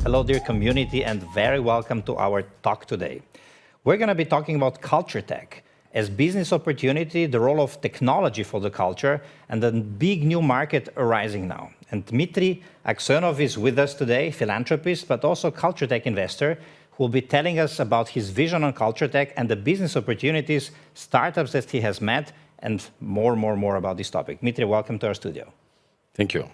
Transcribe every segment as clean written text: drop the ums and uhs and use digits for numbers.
Hello, dear community, and very welcome to our talk today. We're going to be talking about culture tech as business opportunity, the role of technology for the culture, and the big new market arising now. And Dmitry Aksenov is with us today, philanthropist, but also culture tech investor, who will be telling us about his vision on culture tech and the business opportunities, startups that he has met, and more about this topic. Dmitry, welcome to our studio. Thank you.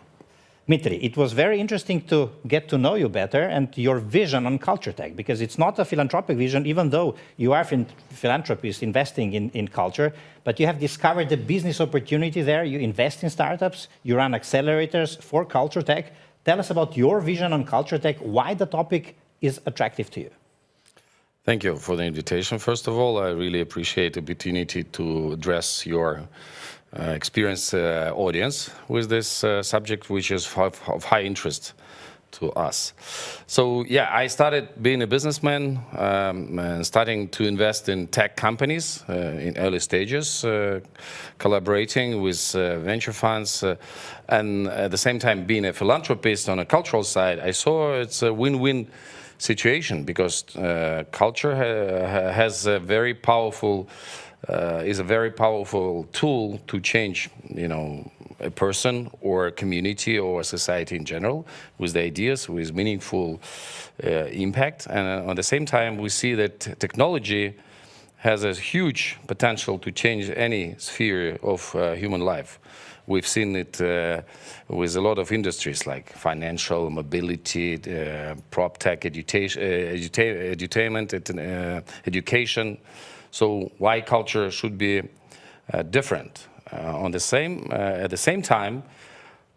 Dmitry, it was very interesting to get to know you better and your vision on culture tech, because it's not a philanthropic vision, even though you are a philanthropist investing in culture, but you have discovered the business opportunity there. You invest in startups, you run accelerators for culture tech. Tell us about your vision on culture tech, why the topic is attractive to you. Thank you for the invitation. First of all, I really appreciate the opportunity to address your experienced audience with this subject, which is of high interest to us. So yeah, I started being a businessman, starting to invest in tech companies in early stages, collaborating with venture funds, and at the same time being a philanthropist on a cultural side. I saw it's a win-win situation, because culture has a very powerful is a very powerful tool to change, a person or a community or a society in general, with the ideas, with meaningful impact. And at the same time, we see that technology has a huge potential to change any sphere of human life. We've seen it with a lot of industries like financial, mobility, prop tech, edutainment, education. So why culture should be different? At the same time,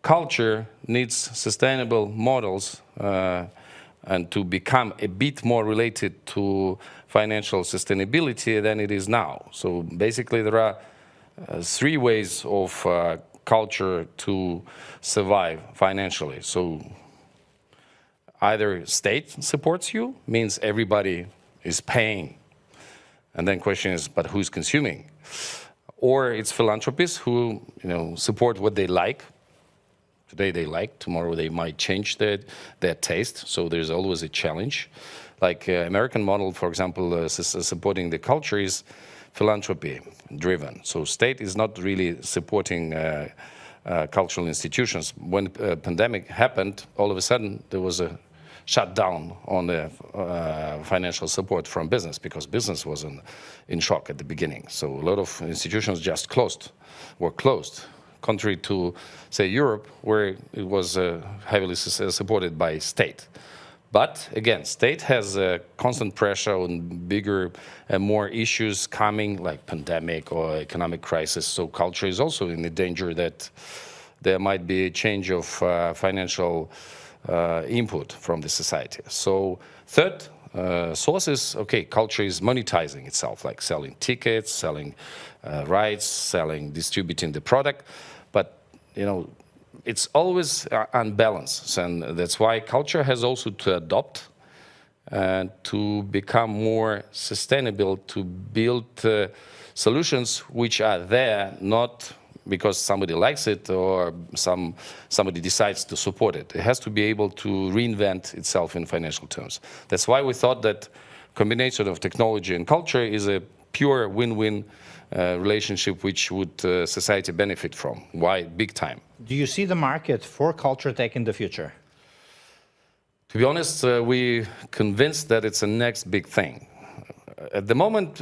culture needs sustainable models and to become a bit more related to financial sustainability than it is now. So basically, there are three ways of culture to survive financially. So either state supports you, means everybody is paying, and then question is, but who's consuming? Or it's philanthropists who, support what they like. Today they like, tomorrow they might change their taste. So there's always a challenge. Like American model, for example, supporting the culture is philanthropy driven. So state is not really supporting cultural institutions. When the pandemic happened, all of a sudden there was a shutdown on the financial support from business, because business was in shock at the beginning. So a lot of institutions just were closed, contrary to, say, Europe, where it was heavily supported by state. But again, state has a constant pressure on bigger and more issues coming, like pandemic or economic crisis. So culture is also in the danger that there might be a change of financial input from the society. So third source is, culture is monetizing itself, like selling tickets, selling rights, distributing the product. But, it's always unbalanced. And that's why culture has also to adopt and to become more sustainable, to build solutions which are there not because somebody likes it or somebody decides to support it. It has to be able to reinvent itself in financial terms. That's why we thought that combination of technology and culture is a pure win-win relationship which would society benefit from. Why? Big time. Do you see the market for culture tech in the future? To be honest, we're convinced that it's the next big thing. At the moment,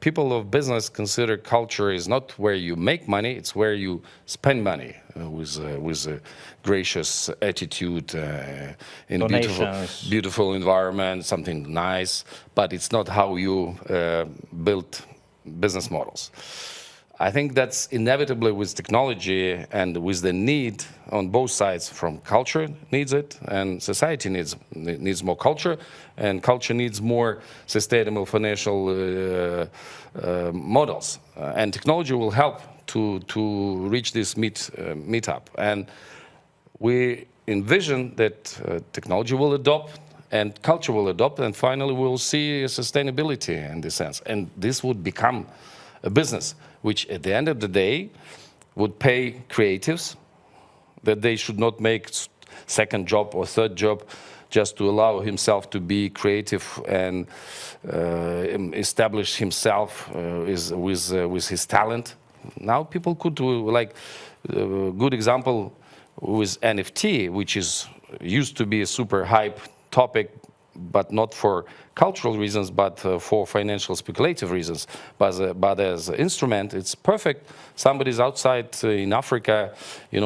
people of business consider culture is not where you make money, it's where you spend money with a gracious attitude in a beautiful environment, something nice, but it's not how you build business models. I think that's inevitably with technology and with the need on both sides, from culture needs it and society needs more culture, and culture needs more sustainable financial models. And technology will help to reach this meetup. And we envision that technology will adopt and culture will adopt, and finally we'll see sustainability in this sense. And this would become a business which at the end of the day would pay creatives, that they should not make second job or third job just to allow himself to be creative and establish himself with his talent. Now people could do, like, good example with NFT, which used to be a super hype topic, but not for cultural reasons, but for financial speculative reasons. But as an instrument, it's perfect. Somebody's outside in Africa,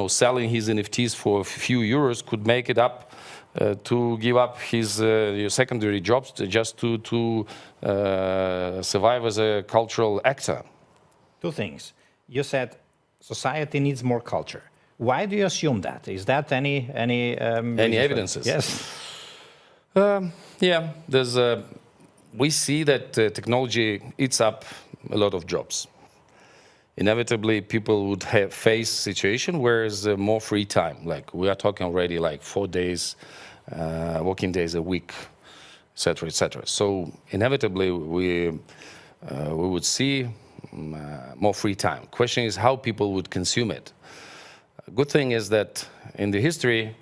selling his NFTs for a few euros, could make it up to give up his secondary jobs just to survive as a cultural actor. Two things. You said society needs more culture. Why do you assume that? Is that any evidences? Yes. Yeah, we see that technology eats up a lot of jobs. Inevitably, people would face situation where there's more free time. Like we are talking already like 4 days, working days a week, etc., etc. So inevitably, we would see more free time. Question is how people would consume it. Good thing is that in the history,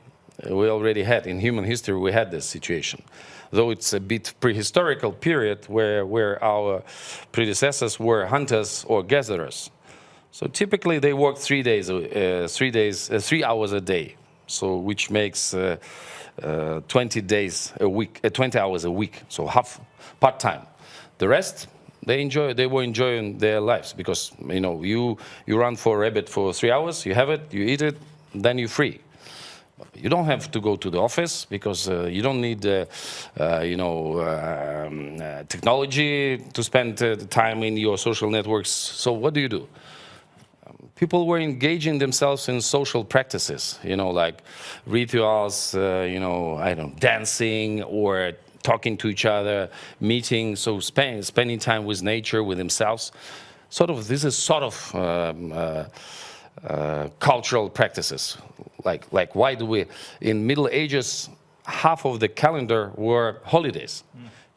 we already had, in human history, we had this situation. Though it's a bit prehistorical period where our predecessors were hunters or gatherers. So typically they worked 3 hours a day. So which makes 20 days a week, 20 hours a week. So half part-time. The rest, they were enjoying their lives because you run for a rabbit for 3 hours, you have it, you eat it, then you're free. You don't have to go to the office because you don't need technology to spend time in your social networks. So what do? People were engaging themselves in social practices, like rituals, dancing or talking to each other, meeting, so spending time with nature, with themselves. This is sort of cultural practices. Like why do we, in Middle Ages, half of the calendar were holidays.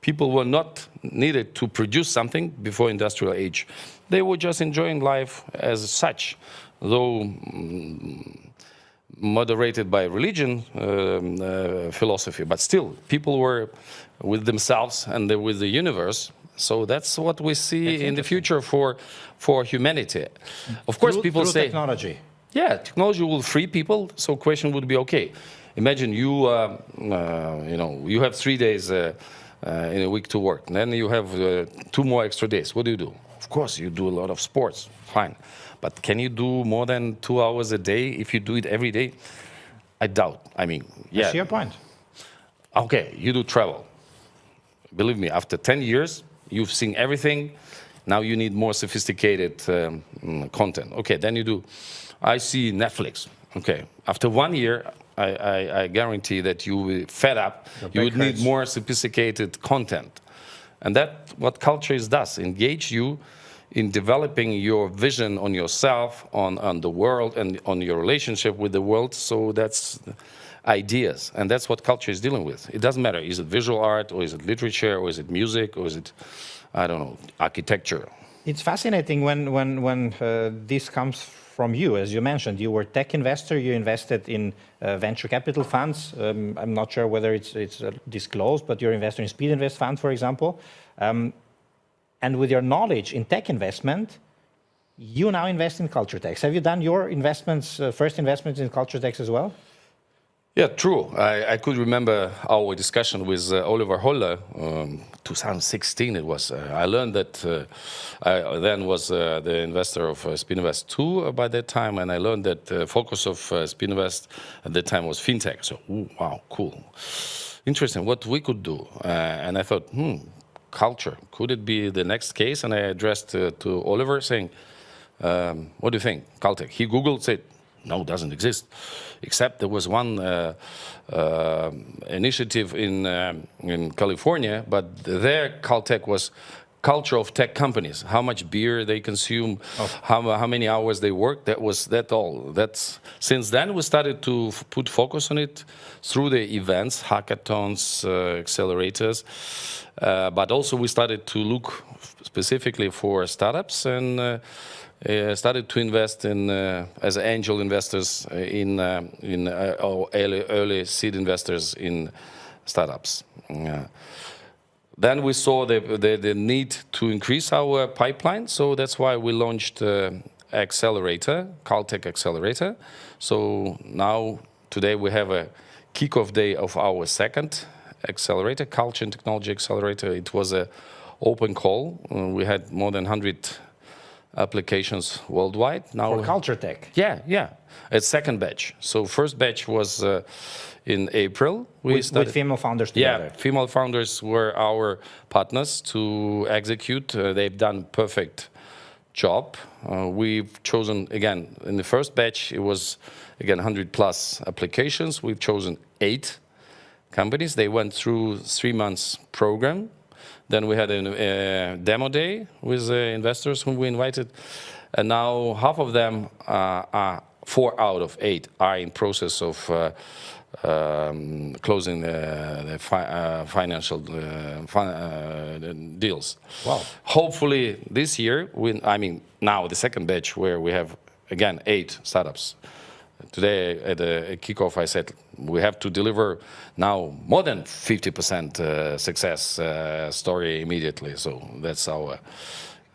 People were not needed to produce something before industrial age. They were just enjoying life as such, though moderated by religion, philosophy, but still people were with themselves and with the universe. So that's what we see in the future for humanity. Of course, people say technology. Yeah, technology will free people. So question would be, okay, imagine you have 3 days in a week to work, and then you have 2 more extra days. What do? Of course, you do a lot of sports, fine. But can you do more than 2 hours a day if you do it every day? I doubt. I mean, yeah. I see your point. Okay, you do travel. Believe me, after 10 years, you've seen everything. Now you need more sophisticated content. Okay, then you do. I see Netflix. Okay, after 1 year, I guarantee that you will be fed up. You would need more sophisticated content. And that's what culture does, engage you in developing your vision on yourself, on the world, and on your relationship with the world. So that's ideas, and that's what culture is dealing with. It doesn't matter, is it visual art, or is it literature, or is it music, or is it, I don't know, architecture. It's fascinating when this comes from you. As you mentioned, you were a tech investor, you invested in venture capital funds. I'm not sure whether it's disclosed, but you're an investor in Speed Invest Fund, for example. And with your knowledge in tech investment, you now invest in culture techs. Have you done your investments, first investments in culture techs as well? Yeah, true. I could remember our discussion with Oliver Holler, 2016 it was. I learned that I then was the investor of Spinvest 2 by that time, and I learned that the focus of Spinvest at that time was fintech. So, wow, cool. Interesting, what we could do. And I thought, culture, could it be the next case? And I addressed to Oliver saying, what do you think, Caltech? He Googled, said, no, it doesn't exist. Except there was one initiative in California, but their Caltech was culture of tech companies. How much beer they consume, how many hours they work. That all. Since then we started to put focus on it through the events, hackathons, accelerators. But also we started to look specifically for startups and. Started to invest in as angel investors in early seed investors in startups. Then we saw the need to increase our pipeline, so that's why we launched Accelerator, Culture Tech-Ära. So now, today we have a kickoff day of our second accelerator, Culture and Technology Accelerator. It was an open call. We had more than 100 applications worldwide. Now For Culture Tech? Yeah. It's second batch. So first batch was in April. With female founders together? Yeah, female founders were our partners to execute. They've done perfect job. We've chosen, again, in the first batch, it was, again, 100 plus applications. We've chosen 8 companies. They went through 3 months program. Then we had a demo day with investors whom we invited. And now half of them, 4 out of 8, are in process of closing the financial deals. Wow. Hopefully this year, now the second batch where we have, again, 8 startups. Today at the kickoff I said we have to deliver now more than 50% success story immediately. So that's our...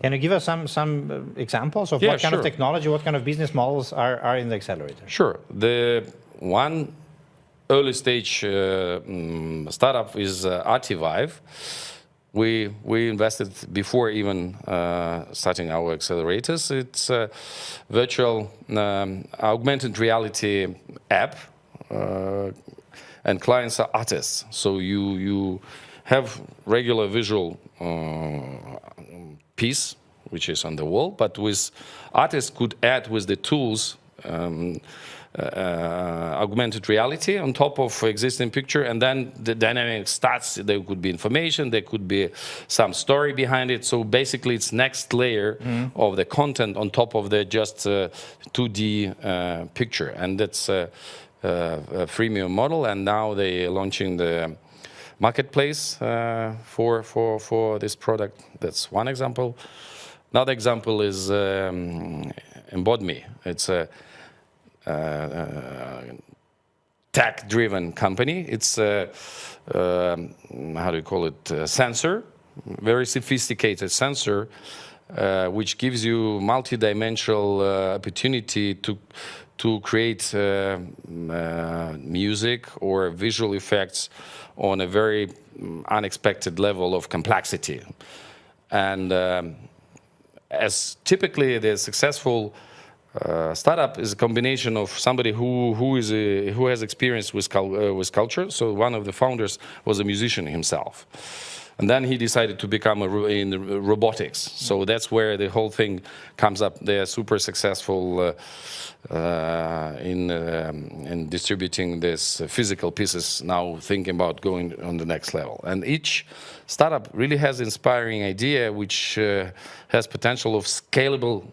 Can you give us some examples of what kind of technology, what kind of business models are in the accelerator? Sure. The one early stage startup is Artivive. We invested before even starting our accelerators. It's a virtual augmented reality app, and clients are artists. So you have regular visual piece, which is on the wall, but with artists could add with the tools augmented reality on top of existing picture, and then the dynamic starts. There could be information, there could be some story behind it. So basically it's next layer of the content on top of the just 2D picture, and that's a freemium model. And now they're launching the marketplace for this product. That's one example. Another example is Embody. It's a tech-driven company. It's a, how do you call it, sensor, very sophisticated sensor, which gives you multi-dimensional opportunity to create music or visual effects on a very unexpected level of complexity. And as typically the successful startup is a combination of somebody who has experience with culture. So one of the founders was a musician himself, and then he decided to become in robotics. So that's where the whole thing comes up. They're super successful in distributing these physical pieces. Now thinking about going on the next level. And each startup really has inspiring idea, which has potential of scalable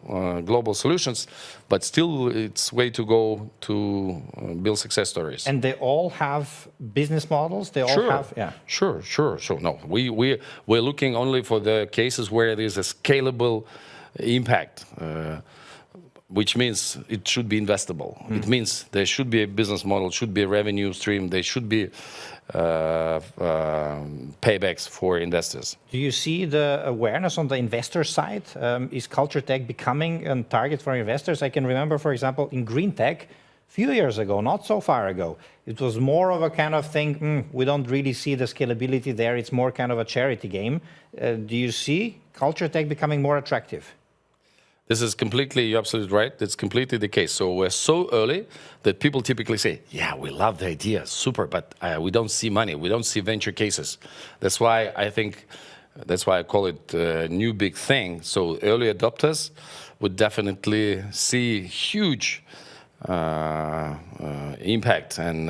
global solutions, but still it's way to go to build success stories. And they all have business models? They all have, yeah. Sure. No, we're looking only for the cases where there's a scalable impact, which means it should be investable. It means there should be a business model, should be a revenue stream, there should be paybacks for investors. Do you see the awareness on the investor side? Is Culture Tech becoming a target for investors? I can remember, for example, in green tech, a few years ago, not so far ago, it was more of a kind of thing, we don't really see the scalability there, it's more kind of a charity game. Do you see Culture Tech becoming more attractive? This is completely, you're absolutely right, that's completely the case. So we're so early that people typically say, yeah, we love the idea, super, but we don't see money, we don't see venture cases. That's why I call it a new big thing. So early adopters would definitely see huge impact and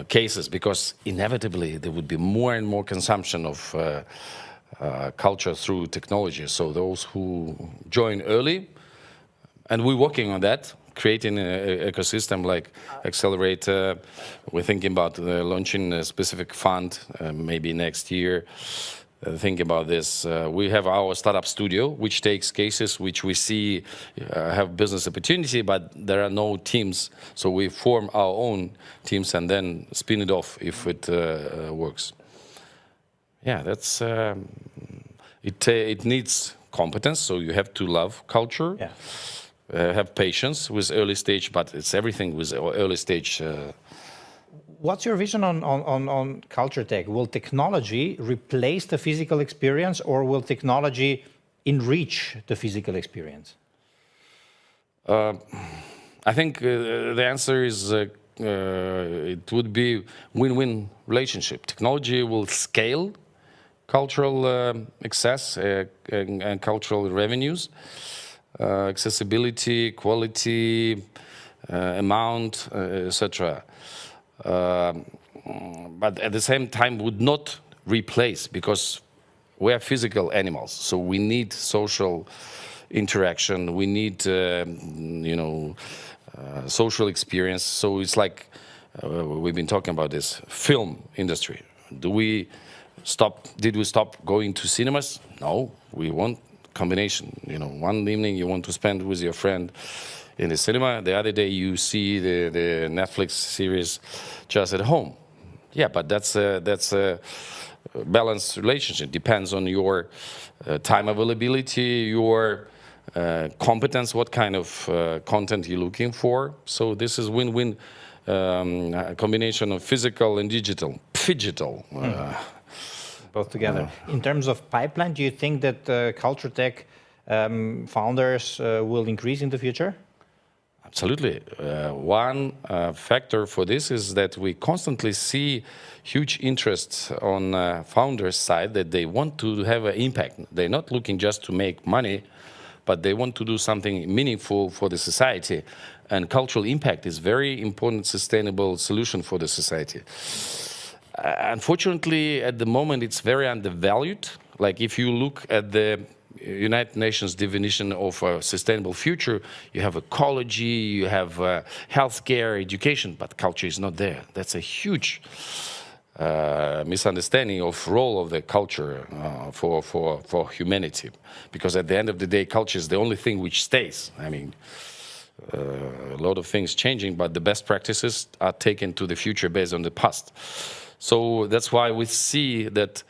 cases, because inevitably there would be more and more consumption of culture through technology. So those who join early, and we're working on that, creating an ecosystem like Accelerator. We're thinking about launching a specific fund maybe next year. think about this. We have our startup studio, which takes cases which we see have business opportunity, but there are no teams. So we form our own teams and then spin it off if it works. Yeah, that's it needs competence. So you have to love culture, have patience with early stage, but it's everything with early stage. What's your vision on culture tech? Will technology replace the physical experience, or will technology enrich the physical experience? I think the answer is it would be win-win relationship. Technology will scale cultural access and cultural revenues, accessibility, quality, amount, etc. But at the same time would not replace, because we are physical animals, so we need social interaction, we need social experience. So it's like we've been talking about this film industry. Did we stop going to cinemas? No, we want combination. One evening you want to spend with your friend in the cinema, the other day you see the Netflix series just at home. Yeah, but that's a balanced relationship. Depends on your time availability, your competence, what kind of content you're looking for. So this is win-win combination of physical and digital. Both together. In terms of pipeline, do you think that culture tech founders will increase in the future? Absolutely. One factor for this is that we constantly see huge interest on founders' side that they want to have an impact. They're not looking just to make money, but they want to do something meaningful for the society. And cultural impact is very important, sustainable solution for the society. Unfortunately, at the moment, it's very undervalued. Like if you look at the United Nations definition of a sustainable future, you have ecology, you have healthcare, education, but culture is not there. That's a huge misunderstanding of role of the culture for humanity. Because at the end of the day, culture is the only thing which stays. I mean, a lot of things changing, but the best practices are taken to the future based on the past. So that's why we see that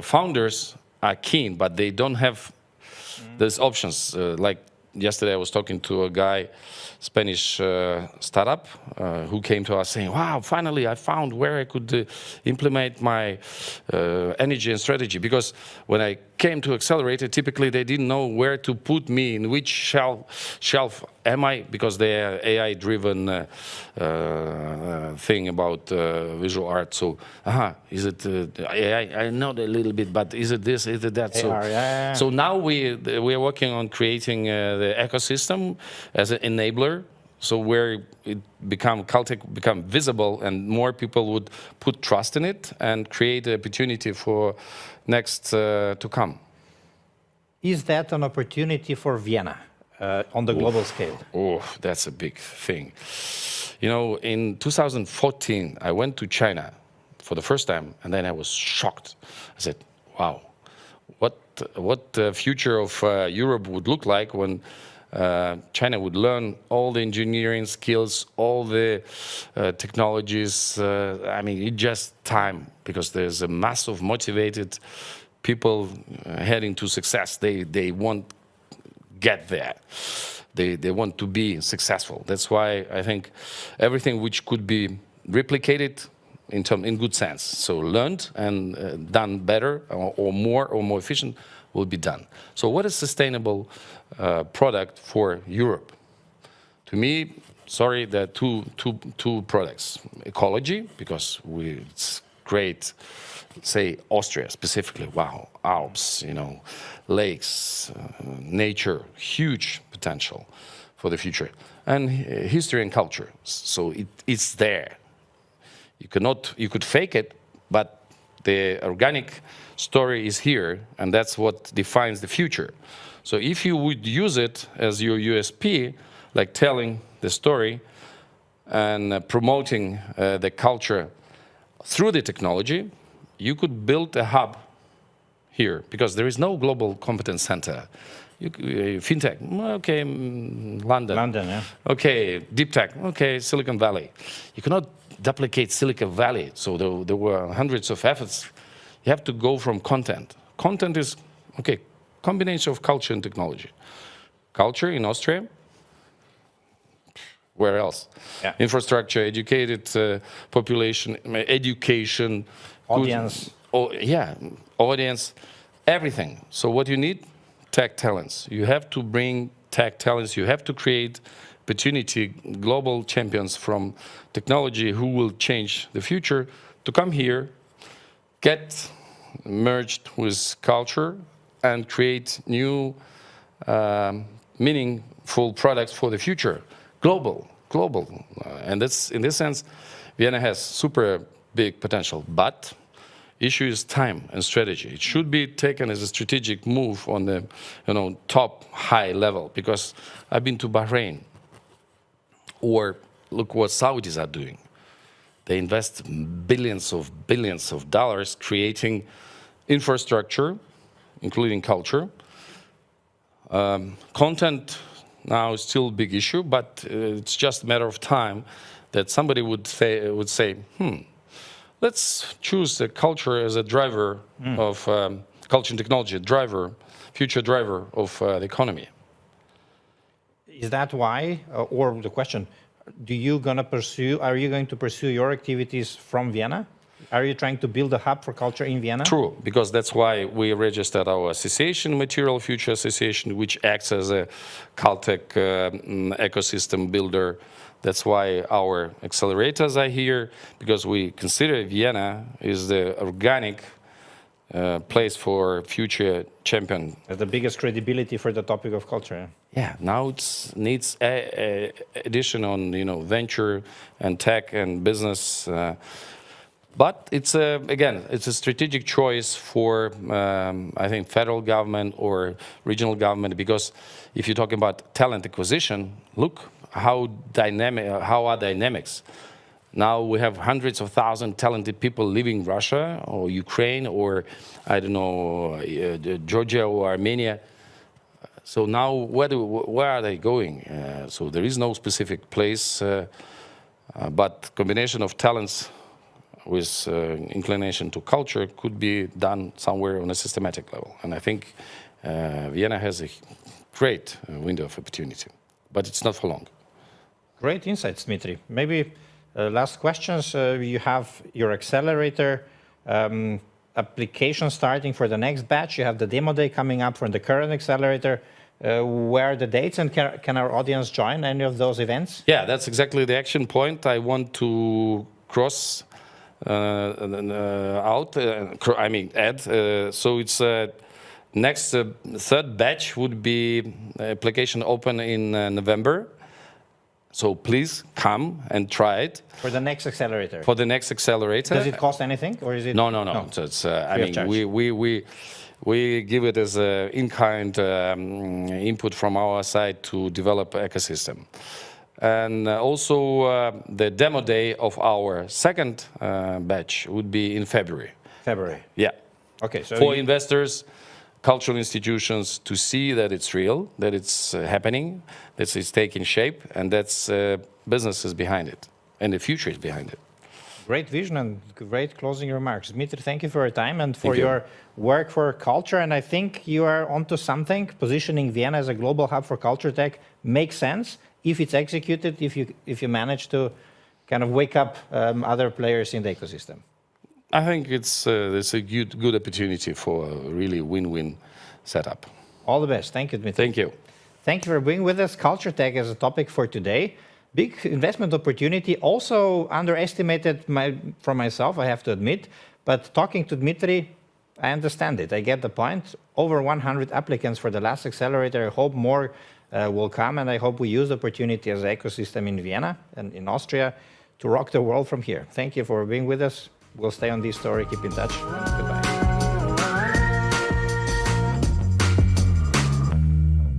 founders are keen, but they don't have these options. Like yesterday I was talking to a guy, Spanish startup, who came to us saying, wow, finally I found where I could implement my energy and strategy. Because when I came to Accelerator, typically they didn't know where to put me, in which shelf am I, because they are AI-driven thing about visual art. So, is it AI? I know a little bit, but is it this, is it that? AR, So now we are working on creating the ecosystem as an enabler, so where it Caltech become visible and more people would put trust in it and create an opportunity for next to come. Is that an opportunity for Vienna on the global scale? Oh, that's a big thing. In 2014, I went to China for the first time, and then I was shocked. I said, wow, what the future of Europe would look like when China would learn all the engineering skills, all the technologies. I mean, it's just time, because there's a mass of motivated people heading to success. They want to get there. They want to be successful. That's why I think everything which could be replicated in good sense, so learned and done better or more efficient, will be done. So what is sustainable product for Europe? To me, sorry, there are two products. Ecology, because it's great, say Austria specifically, wow, Alps, lakes, nature, huge potential for the future. And history and culture, so it's there. You could fake it, but the organic story is here, and that's what defines the future. So if you would use it as your USP, like telling the story and promoting the culture through the technology, you could build a hub here because there is no global competence center. Fintech, okay, London. London, yeah. Okay, deep tech, okay, Silicon Valley. You cannot duplicate Silicon Valley. So there were hundreds of efforts. You have to go from content. Content is, okay, combination of culture and technology. Culture in Austria, where else? Yeah. Infrastructure, educated population, education. Audience. Audience, everything. So what you need? Tech talents. You have to bring tech talents. You have to create opportunity, global champions from technology who will change the future to come here, get merged with culture, and create new meaningful products for the future. Global. And that's, in this sense, Vienna has super big potential. But issue is time and strategy. It should be taken as a strategic move on the top high level, because I've been to Bahrain, or look what Saudis are doing. They invest billions of dollars creating infrastructure, including culture. Content now is still a big issue, but it's just a matter of time that somebody would say, let's choose the culture as a driver of culture and technology, future driver of the economy. Is that why, or the question, are you going to pursue your activities from Vienna? Are you trying to build a hub for culture in Vienna? True, because that's why we registered our association, Material Future Association, which acts as a Caltech ecosystem builder. That's why our accelerators are here, because we consider Vienna is the organic place for future champion. The biggest credibility for the topic of culture. Yeah, now it needs addition on venture and tech and business. But it's it's a strategic choice for I think federal government or regional government, because if you're talking about talent acquisition, look how are dynamics. Now we have hundreds of thousands talented people leaving Russia or Ukraine or I don't know Georgia or Armenia. So now where are they going? So there is no specific place, but combination of talents with inclination to culture could be done somewhere on a systematic level. And I think Vienna has a great window of opportunity, but it's not for long. Great insights, Dmitry. Maybe last questions. You have your accelerator application starting for the next batch. You have the demo day coming up for the current accelerator. Where are the dates, and can our audience join any of those events? Yeah, that's exactly the action point I want to cross add. So it's next third batch would be application open in November. So please come and try it. For the next accelerator. For the next accelerator. Does it cost anything, or is it? No. So it's we give it as an in-kind input from our side to develop an ecosystem. And also the demo day of our second batch would be in February. February. Yeah. Okay. So for investors, cultural institutions to see that it's real, that it's happening, that it's taking shape, and that's business is behind it, and the future is behind it. Great vision and great closing remarks. Dmitry, thank you for your time and for your work for culture. And I think you are onto something. Positioning Vienna as a global hub for culture tech makes sense if it's executed, if you manage to kind of wake up other players in the ecosystem. I think it's a good opportunity for a really win-win setup. All the best. Thank you, Dmitry. Thank you. Thank you for being with us. Culture tech is a topic for today. Big investment opportunity, also underestimated from myself, I have to admit. But talking to Dmitry, I understand it. I get the point. Over 100 applicants for the last accelerator. I hope more will come, and I hope we use the opportunity as an ecosystem in Vienna and in Austria to rock the world from here. Thank you for being with us. We'll stay on this story. Keep in touch. Goodbye.